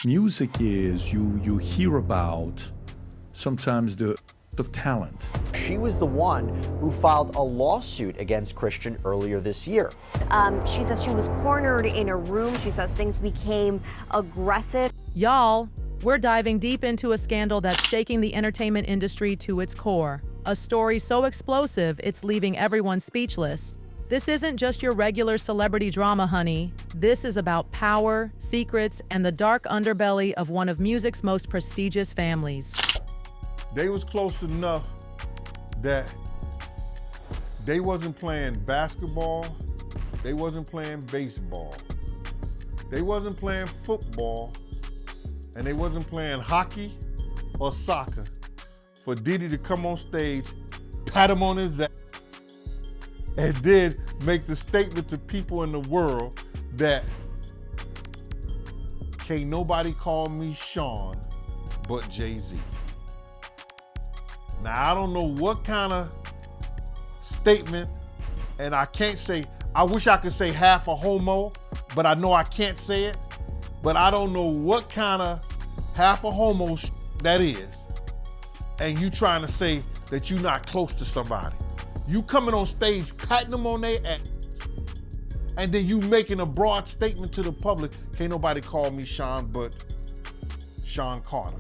Music is, you hear about sometimes the talent. She was the one who filed a lawsuit against Christian earlier this year. She says she was cornered in a room. She says things became aggressive. Y'all, we're diving deep into a scandal that's shaking the entertainment industry to its core. A story so explosive, it's leaving everyone speechless. This isn't just your regular celebrity drama, honey. This is about power, secrets, and the dark underbelly of one of music's most prestigious families. They was close enough that they wasn't playing basketball, they wasn't playing baseball, they wasn't playing football, and they wasn't playing hockey or soccer for Diddy to come on stage, pat him on his ass, and then make the statement to people in the world that can't nobody call me Sean but Jay-Z. Now, I don't know what kind of statement, and I can't say, I wish I could say half a homo, but I know I can't say it, but I don't know what kind of half a homo that is, and you trying to say that you're not close to somebody. You coming on stage, patting them on their ass, and then you making a broad statement to the public, can't nobody call me Sean but Sean Carter.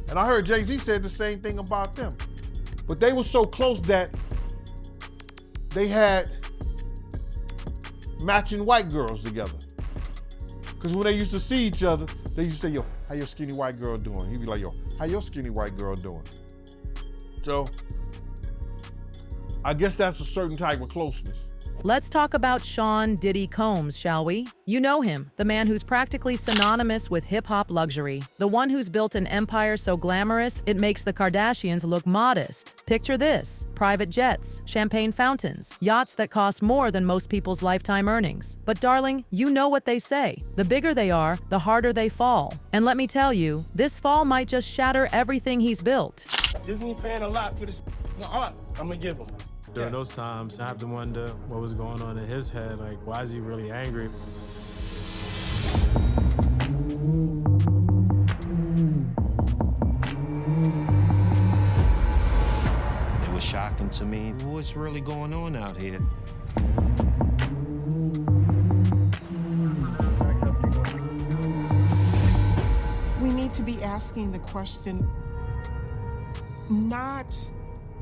And I heard Jay-Z said the same thing about them. But they were so close that they had matching white girls together. Because when they used to see each other, they used to say, yo, how your skinny white girl doing? He'd be like, yo, how your skinny white girl doing? So, I guess that's a certain type of closeness. Let's talk about Sean Diddy Combs, shall we? You know him, the man who's practically synonymous with hip-hop luxury, the one who's built an empire so glamorous it makes the Kardashians look modest. Picture this: private jets, champagne fountains, yachts that cost more than most people's lifetime earnings. But darling, you know what they say. The bigger they are, the harder they fall. And let me tell you, this fall might just shatter everything he's built. Disney paying a lot for this art I'm gonna give him. During those times, I have to wonder what was going on in his head. Like, why is he really angry? It was shocking to me. What's really going on out here? We need to be asking the question, not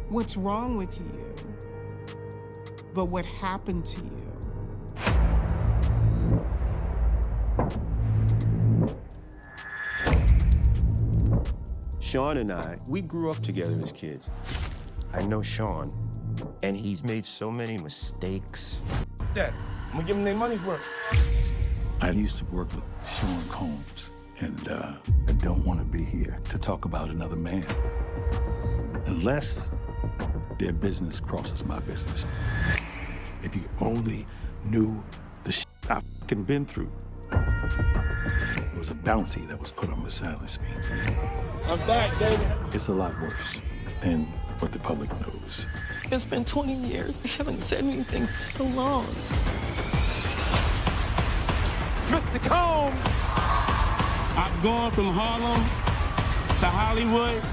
what's wrong with you, but what happened to you. Sean and I, we grew up together as kids. I know Sean, and he's made so many mistakes. Dad, I'm gonna give them their money's worth. I used to work with Sean Combs, and I don't want to be here to talk about another man. Unless their business crosses my business. If you only knew the shit I've fucking been through. It was a bounty that was put on to silence me. I'm back, baby. It's a lot worse than what the public knows. It's been 20 years. They haven't said anything for so long. Mr. Combs! I've gone from Harlem to Hollywood.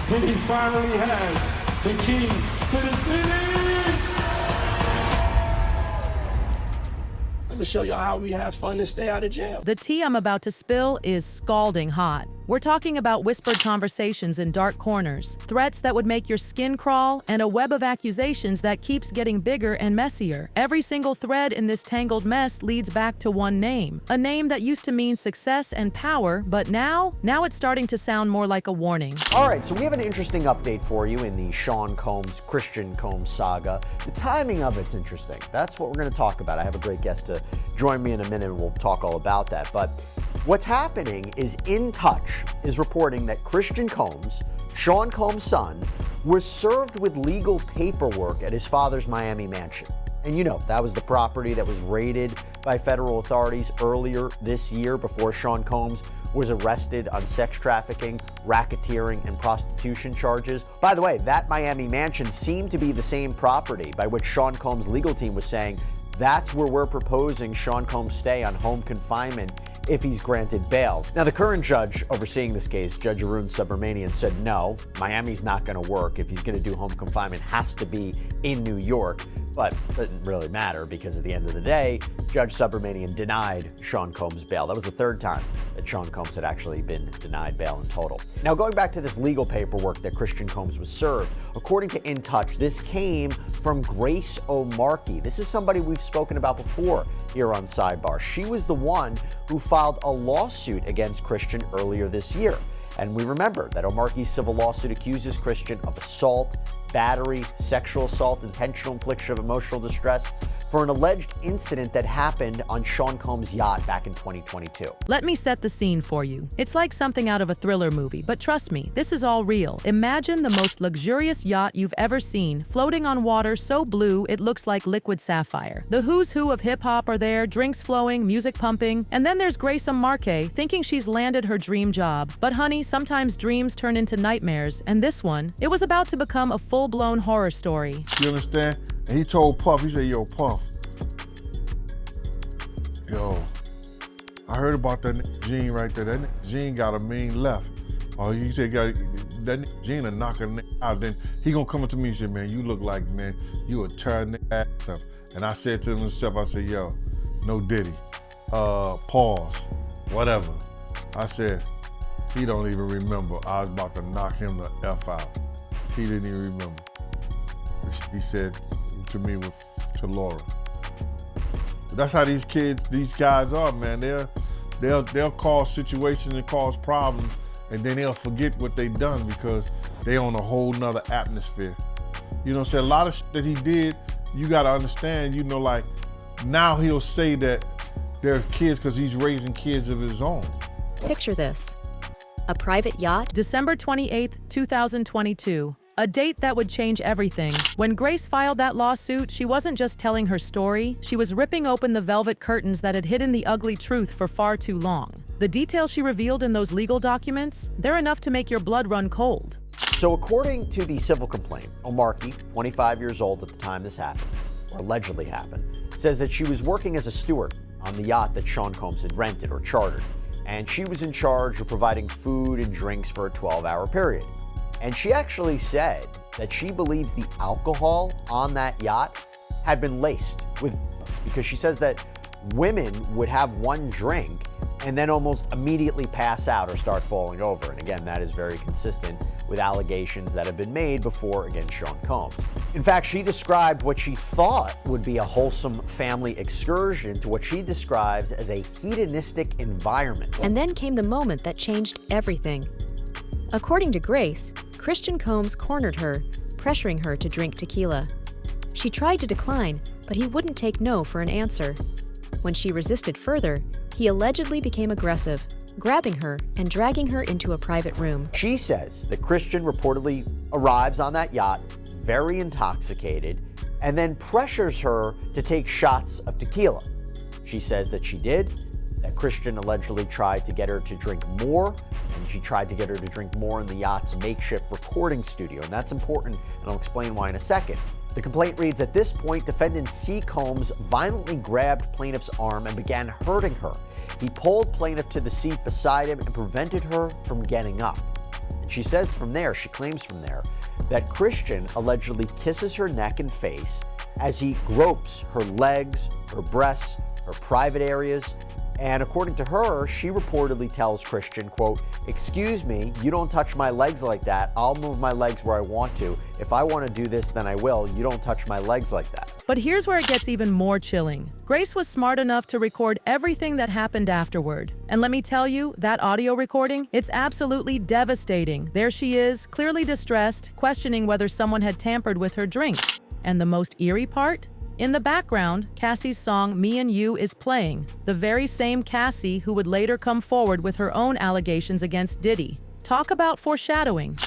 Diddy finally has the key to the city! Let me show y'all how we have fun and stay out of jail. The tea I'm about to spill is scalding hot. We're talking about whispered conversations in dark corners, threats that would make your skin crawl, and a web of accusations that keeps getting bigger and messier. Every single thread in this tangled mess leads back to one name, a name that used to mean success and power, but now it's starting to sound more like a warning. All right, so we have an interesting update for you in the Sean Combs, Christian Combs saga. The timing of it's interesting. That's what we're going to talk about. I have a great guest to join me in a minute, and we'll talk all about that. But what's happening is In Touch is reporting that Christian Combs, Sean Combs' son, was served with legal paperwork at his father's Miami mansion. And you know, that was the property that was raided by federal authorities earlier this year before Sean Combs was arrested on sex trafficking, racketeering, and prostitution charges. By the way, that Miami mansion seemed to be the same property by which Sean Combs' legal team was saying that's where we're proposing Sean Combs stay on home confinement if he's granted bail. Now, the current judge overseeing this case, Judge Arun Subramanian, said no, Miami's not going to work. If he's going to do home confinement, it has to be in New York. But it doesn't really matter because at the end of the day, Judge Subramanian denied Sean Combs bail. That was the third time that Sean Combs had actually been denied bail in total. Now, going back to this legal paperwork that Christian Combs was served, according to In Touch, this came from Grace O'Markey. This is somebody we've spoken about before here on Sidebar. She was the one who filed a lawsuit against Christian earlier this year. And we remember that O'Markey's civil lawsuit accuses Christian of assault, battery, sexual assault, intentional infliction of emotional distress for an alleged incident that happened on Sean Combs' yacht back in 2022. Let me set the scene for you. It's like something out of a thriller movie, but trust me, this is all real. Imagine the most luxurious yacht you've ever seen, floating on water so blue it looks like liquid sapphire. The who's who of hip-hop are there, drinks flowing, music pumping, and then there's Grace O'Markey thinking she's landed her dream job. But honey, sometimes dreams turn into nightmares, and this one, it was about to become a full-blown horror story. You understand? And he told Puff, he said, yo, Puff, yo, I heard about that Gene right there. That Gene got a mean left. Oh, he said, that Gene a knock a out. Then he gonna come up to me and say, man, you look like, man, you a tear ass up. And I said to himself, I said, yo, no Diddy. Pause, whatever. I said, he don't even remember. I was about to knock him the F out. He didn't even remember. He said to me, to Laura. That's how these guys are, man. They'll cause situations and cause problems, and then they'll forget what they done because they on a whole nother atmosphere. You know what I'm saying? A lot of shit that he did, you gotta understand, you know, like now he'll say that they're kids because he's raising kids of his own. Picture this. A private yacht. December 28th, 2022. A date that would change everything. When Grace filed that lawsuit, she wasn't just telling her story, she was ripping open the velvet curtains that had hidden the ugly truth for far too long. The details she revealed in those legal documents, they're enough to make your blood run cold. So according to the civil complaint, O'Markey, 25 years old at the time this happened, or allegedly happened, says that she was working as a steward on the yacht that Sean Combs had rented or chartered, and she was in charge of providing food and drinks for a 12-hour period. And she actually said that she believes the alcohol on that yacht had been laced with because she says that women would have one drink and then almost immediately pass out or start falling over. And again, that is very consistent with allegations that have been made before against Sean Combs. In fact, she described what she thought would be a wholesome family excursion to what she describes as a hedonistic environment. And then came the moment that changed everything. According to Grace, Christian Combs cornered her, pressuring her to drink tequila. She tried to decline, but he wouldn't take no for an answer. When she resisted further, he allegedly became aggressive, grabbing her and dragging her into a private room. She says that Christian reportedly arrives on that yacht very intoxicated and then pressures her to take shots of tequila. She says that she did, that Christian allegedly tried to get her to drink more, and she tried to get her to drink more in the yacht's makeshift recording studio. And that's important, and I'll explain why in a second. The complaint reads, at this point, defendant C. Combs violently grabbed plaintiff's arm and began hurting her. He pulled plaintiff to the seat beside him and prevented her from getting up. And she says she claims from there, that Christian allegedly kisses her neck and face as he gropes her legs, her breasts, her private areas. And according to her, she reportedly tells Christian, quote, excuse me, you don't touch my legs like that. I'll move my legs where I want to. If I want to do this, then I will. You don't touch my legs like that. But here's where it gets even more chilling. Grace was smart enough to record everything that happened afterward. And let me tell you, that audio recording, it's absolutely devastating. There she is, clearly distressed, questioning whether someone had tampered with her drink. And the most eerie part? In the background, Cassie's song Me and You is playing, the very same Cassie who would later come forward with her own allegations against Diddy. Talk about foreshadowing.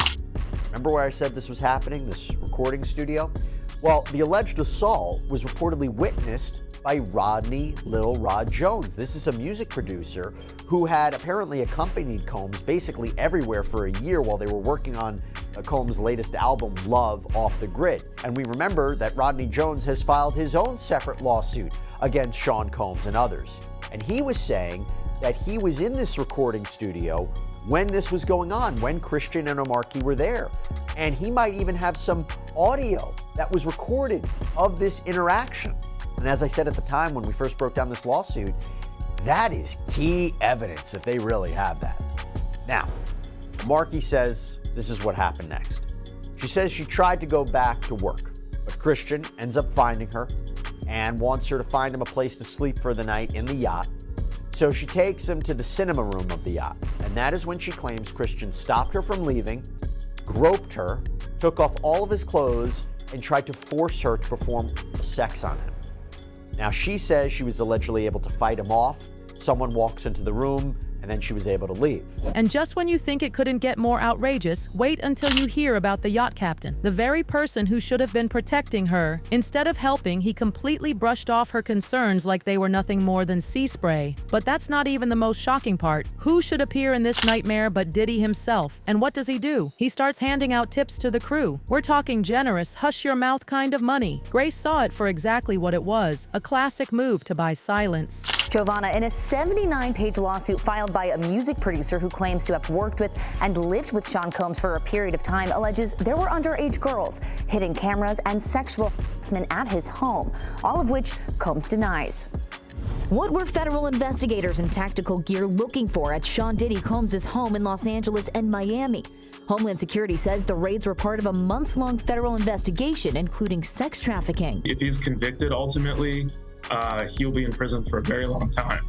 Remember where I said this was happening, this recording studio? Well, the alleged assault was reportedly witnessed by Rodney Lil Rod Jones. This is a music producer who had apparently accompanied Combs basically everywhere for a year while they were working on Combs' latest album, Love Off the Grid. And we remember that Rodney Jones has filed his own separate lawsuit against Sean Combs and others. And he was saying that he was in this recording studio when this was going on, when Christian and Omarky were there. And he might even have some audio that was recorded of this interaction. And as I said at the time when we first broke down this lawsuit, that is key evidence if they really have that. Now, Omarky says this is what happened next. She says she tried to go back to work, but Christian ends up finding her and wants her to find him a place to sleep for the night in the yacht. So she takes him to the cinema room of the yacht. And that is when she claims Christian stopped her from leaving, groped her, took off all of his clothes, and tried to force her to perform sex on him. Now, she says she was allegedly able to fight him off. Someone walks into the room, and then she was able to leave. And just when you think it couldn't get more outrageous, wait until you hear about the yacht captain, the very person who should have been protecting her. Instead of helping, he completely brushed off her concerns like they were nothing more than sea spray. But that's not even the most shocking part. Who should appear in this nightmare but Diddy himself? And what does he do? He starts handing out tips to the crew. We're talking generous, hush-your-mouth kind of money. Grace saw it for exactly what it was, a classic move to buy silence. Giovanna, in a 79-page lawsuit filed by a music producer who claims to have worked with and lived with Sean Combs for a period of time, alleges there were underage girls, hidden cameras, and sexual harassment at his home, all of which Combs denies. What were federal investigators in tactical gear looking for at Sean Diddy Combs' home in Los Angeles and Miami? Homeland Security says the raids were part of a months-long federal investigation, including sex trafficking. If he's convicted, ultimately, he'll be in prison for a very long time.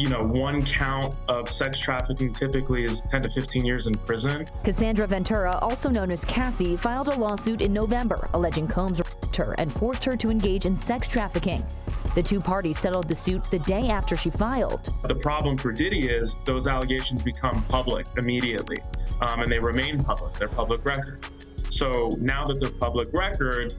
One count of sex trafficking typically is 10 to 15 years in prison. Cassandra Ventura, also known as Cassie, filed a lawsuit in November alleging Combs raped her and forced her to engage in sex trafficking. The two parties settled the suit the day after she filed. The problem for Diddy is those allegations become public immediately, and they remain public. They're public record. So now that they're public record,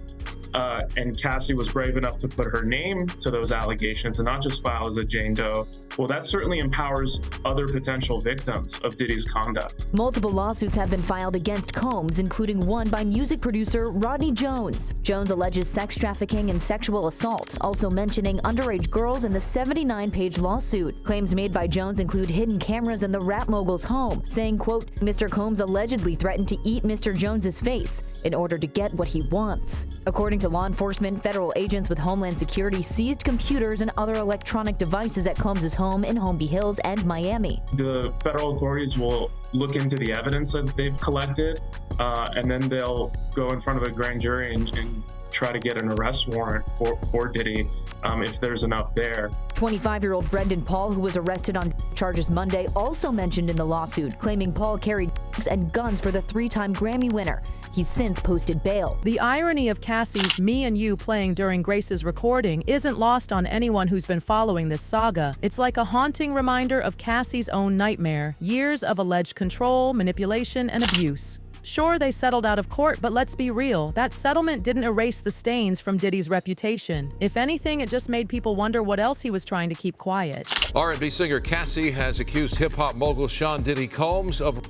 and Cassie was brave enough to put her name to those allegations and not just file as a Jane Doe, well, that certainly empowers other potential victims of Diddy's conduct. Multiple lawsuits have been filed against Combs, including one by music producer Rodney Jones. Jones alleges sex trafficking and sexual assault, also mentioning underage girls in the 79-page lawsuit. Claims made by Jones include hidden cameras in the rap mogul's home, saying, quote, Mr. Combs allegedly threatened to eat Mr. Jones's face in order to get what he wants. According to law enforcement, federal agents with Homeland Security seized computers and other electronic devices at Combs' home in Holmby Hills and Miami. The federal authorities will look into the evidence that they've collected, and then they'll go in front of a grand jury and try to get an arrest warrant for Diddy if there's enough there. 25-year-old Brendan Paul, who was arrested on charges Monday, also mentioned in the lawsuit, claiming Paul carried drugs and guns for the three-time Grammy winner. He's since posted bail. The irony of Cassie's Me and You playing during Grace's recording isn't lost on anyone who's been following this saga. It's like a haunting reminder of Cassie's own nightmare, years of alleged control, manipulation, and abuse. Sure, they settled out of court, but let's be real, that settlement didn't erase the stains from Diddy's reputation. If anything, it just made people wonder what else he was trying to keep quiet. R&B singer Cassie has accused hip-hop mogul Sean Diddy Combs of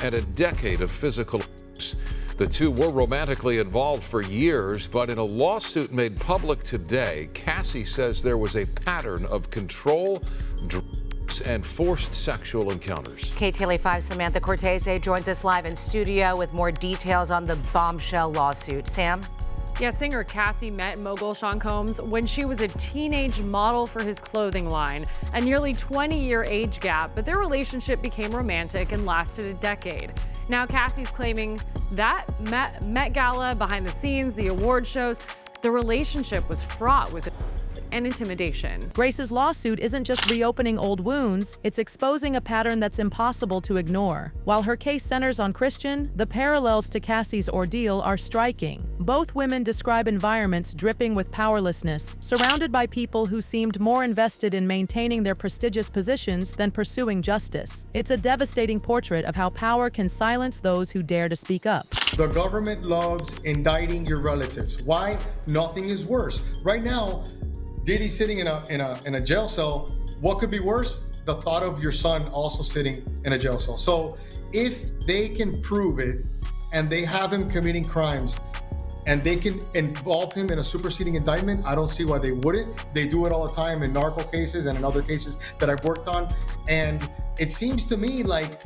and a decade of physical abuse. The two were romantically involved for years, but in a lawsuit made public today, Cassie says there was a pattern of control, drugs, and forced sexual encounters. KTLA 5's Samantha Cortese joins us live in studio with more details on the bombshell lawsuit. Sam? Yeah, singer Cassie met mogul Sean Combs when she was a teenage model for his clothing line, a nearly 20-year age gap, but their relationship became romantic and lasted a decade. Now Cassie's claiming that Met Gala, behind the scenes, the award shows, the relationship was fraught with and intimidation. Grace's lawsuit isn't just reopening old wounds, it's exposing a pattern that's impossible to ignore. While her case centers on Christian, the parallels to Cassie's ordeal are striking. Both women describe environments dripping with powerlessness, surrounded by people who seemed more invested in maintaining their prestigious positions than pursuing justice. It's a devastating portrait of how power can silence those who dare to speak up. The government loves indicting your relatives. Why? Nothing is worse. Right now, Diddy's sitting in a jail cell. What could be worse? The thought of your son also sitting in a jail cell. So if they can prove it and they have him committing crimes, and they can involve him in a superseding indictment, I don't see why they wouldn't. They do it all the time in narco cases and in other cases that I've worked on. And it seems to me like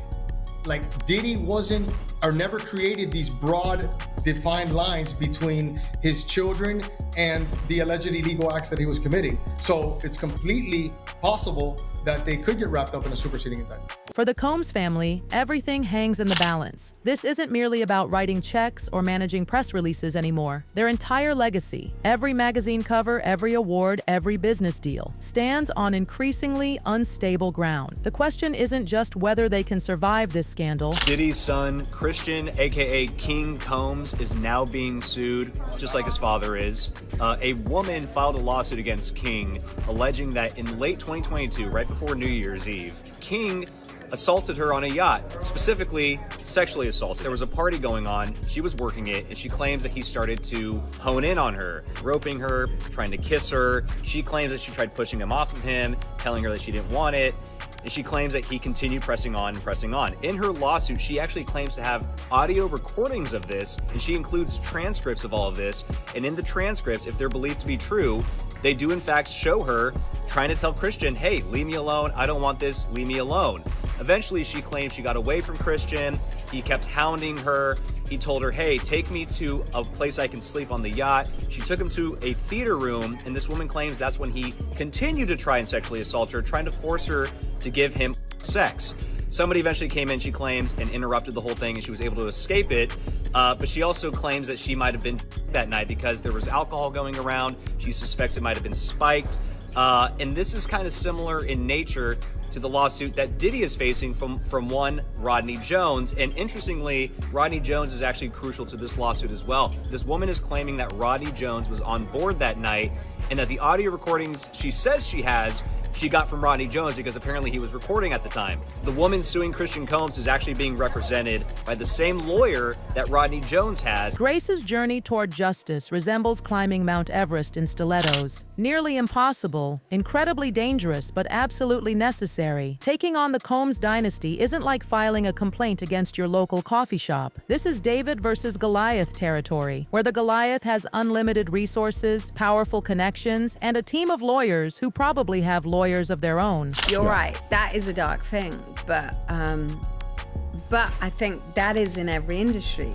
Diddy wasn't or never created these broad defined lines between his children and the alleged illegal acts that he was committing. So it's completely possible that they could get wrapped up in a superseding indictment. For the Combs family, everything hangs in the balance. This isn't merely about writing checks or managing press releases anymore. Their entire legacy, every magazine cover, every award, every business deal, stands on increasingly unstable ground. The question isn't just whether they can survive this scandal. Diddy's son, Christian, aka King Combs, is now being sued, just like his father is. A woman filed a lawsuit against King, alleging that in late 2022, right before New Year's Eve, King assaulted her on a yacht, specifically sexually assaulted. There was a party going on, she was working it, and she claims that he started to hone in on her, roping her, trying to kiss her. She claims that she tried pushing him off of him, telling her that she didn't want it, and she claims that he continued pressing on and pressing on. In her lawsuit, she actually claims to have audio recordings of this, and she includes transcripts of all of this, and in the transcripts, if they're believed to be true, they do in fact show her trying to tell Christian, hey, leave me alone, I don't want this, leave me alone. Eventually, she claims she got away from Christian. He kept hounding her. He told her, hey, take me to a place I can sleep on the yacht. She took him to a theater room, and this woman claims that's when he continued to try and sexually assault her, trying to force her to give him sex. Somebody eventually came in, she claims, and interrupted the whole thing, and she was able to escape it. But she also claims that she might have been that night because there was alcohol going around. She suspects it might have been spiked. And this is kind of similar in nature to the lawsuit that Diddy is facing from one Rodney Jones. And interestingly, Rodney Jones is actually crucial to this lawsuit as well. This woman is claiming that Rodney Jones was on board that night and that the audio recordings she says she has, she got from Rodney Jones because apparently he was recording at the time. The woman suing Christian Combs is actually being represented by the same lawyer that Rodney Jones has. Grace's journey toward justice resembles climbing Mount Everest in stilettos. Nearly impossible, incredibly dangerous, but absolutely necessary. Taking on the Combs dynasty isn't like filing a complaint against your local coffee shop. This is David versus Goliath territory, where the Goliath has unlimited resources, powerful connections, and a team of lawyers who probably have lawyers of their own. You're right, that is a dark thing, but I think that is in every industry,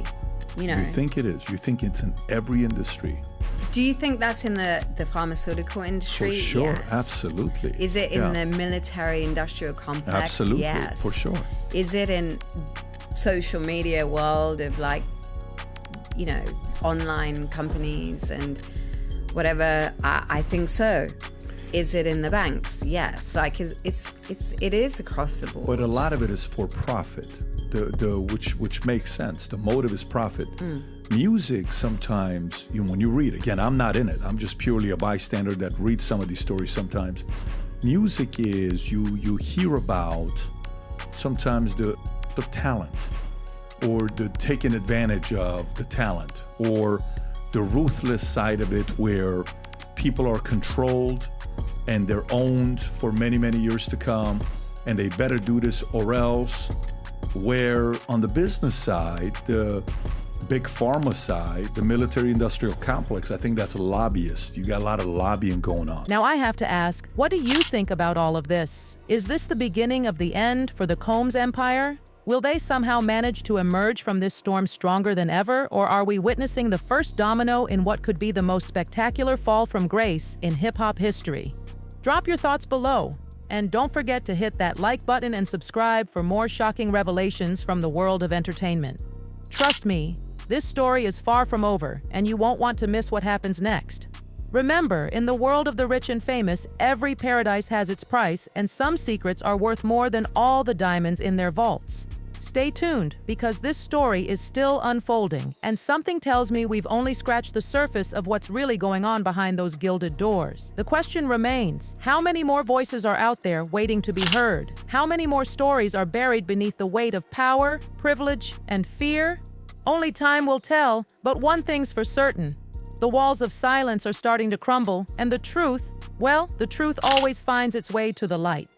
you know. You think it is? You think it's in every industry? Do you think that's in the pharmaceutical industry? For sure, yes. Absolutely. Is it in the military industrial complex? Absolutely, yes. For sure. Is it in social media world of like, you know, online companies and whatever? I think so. Is it in the banks? Yes. Like it is across the board. But a lot of it is for profit, which makes sense. The motive is profit. Music sometimes, when you read, again, I'm not in it. I'm just purely a bystander that reads some of these stories sometimes. Music is you hear about sometimes the talent or the taking advantage of the talent or the ruthless side of it where people are controlled and they're owned for many, many years to come, and they better do this or else. Where on the business side, the big pharma side, the military-industrial complex, I think that's a lobbyist. You got a lot of lobbying going on. Now I have to ask, what do you think about all of this? Is this the beginning of the end for the Combs empire? Will they somehow manage to emerge from this storm stronger than ever, or are we witnessing the first domino in what could be the most spectacular fall from grace in hip-hop history? Drop your thoughts below, and don't forget to hit that like button and subscribe for more shocking revelations from the world of entertainment. Trust me, this story is far from over, and you won't want to miss what happens next. Remember, in the world of the rich and famous, every paradise has its price, and some secrets are worth more than all the diamonds in their vaults. Stay tuned, because this story is still unfolding, and something tells me we've only scratched the surface of what's really going on behind those gilded doors. The question remains, how many more voices are out there waiting to be heard? How many more stories are buried beneath the weight of power, privilege, and fear? Only time will tell, but one thing's for certain. The walls of silence are starting to crumble, and the truth, well, the truth always finds its way to the light.